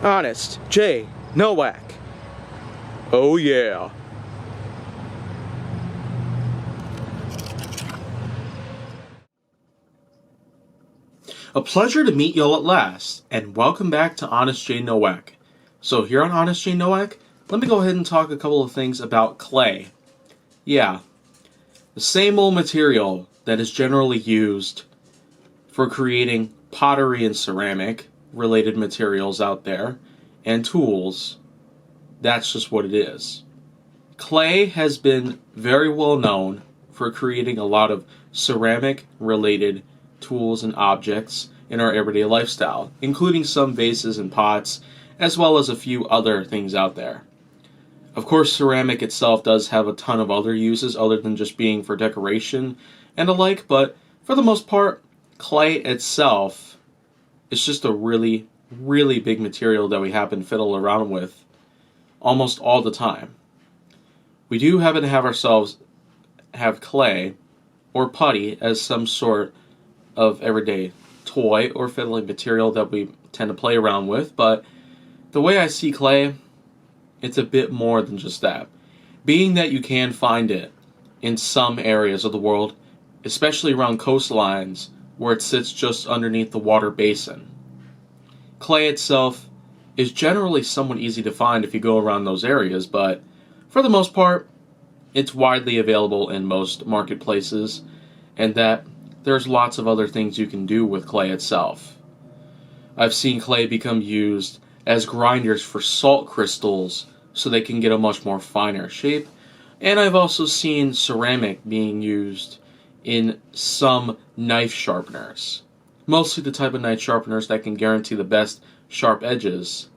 Honest J. Nowak. Oh yeah. A pleasure to meet y'all at last, and welcome back to Honest J. Nowak. So here on Honest J. Nowak, let me go ahead and talk a couple of things about clay. Yeah, the same old material that is generally used for creating pottery and ceramic related materials out there, and tools. That's just what it is. Clay has been very well known for creating a lot of ceramic related tools and objects in our everyday lifestyle, including some vases and pots, as well as a few other things out there. Of course, ceramic itself does have a ton of other uses other than just being for decoration and the like, but for the most part, clay itself is just a really, really big material that we happen to fiddle around with almost all the time. We do happen to have clay or putty as some sort of everyday toy or fiddling material that we tend to play around with, but the way I see clay, it's a bit more than just that. Being that you can find it in some areas of the world, especially around coastlines where it sits just underneath the water basin. Clay itself is generally somewhat easy to find if you go around those areas, but for the most part, it's widely available in most marketplaces, and that there's lots of other things you can do with clay itself. I've seen clay become used as grinders for salt crystals so they can get a much more finer shape, and I've also seen ceramic being used in some knife sharpeners. Mostly the type of knife sharpeners that can guarantee the best sharp edges.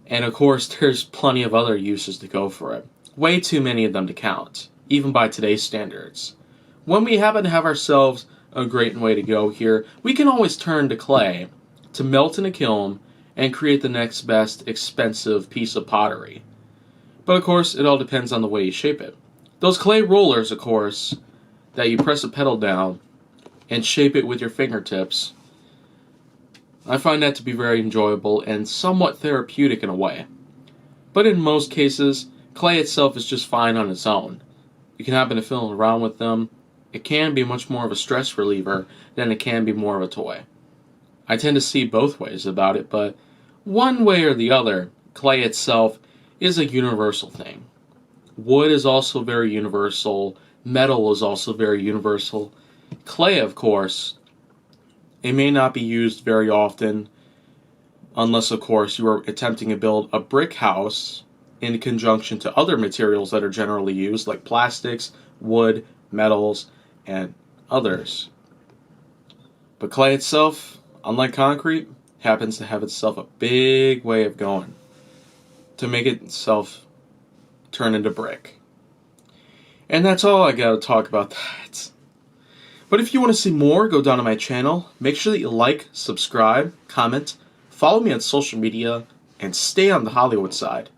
And of course, there's plenty of other uses to go for it. Way too many of them to count, even by today's standards. When we happen to have ourselves a great way to go here, we can always turn to clay to melt in a kiln and create the next best expensive piece of pottery. But of course, it all depends on the way you shape it. Those clay rollers, of course, that you press a pedal down and shape it with your fingertips, I find that to be very enjoyable and somewhat therapeutic in a way. But in most cases, clay itself is just fine on its own. You can happen to fiddle around with them. It can be much more of a stress reliever than it can be more of a toy. I tend to see both ways about it, but one way or the other, clay itself is a universal thing. Wood is also very universal. Metal is also very universal. Clay, of course, it may not be used very often unless, of course, you are attempting to build a brick house in conjunction to other materials that are generally used, like plastics, wood, metals, and others. But clay itself, unlike concrete, happens to have itself a big way of going to make itself turn into brick. And that's all I gotta talk about that. But if you want to see more, go down to my channel. Make sure that you like, subscribe, comment, follow me on social media, and stay on the Hollywood side.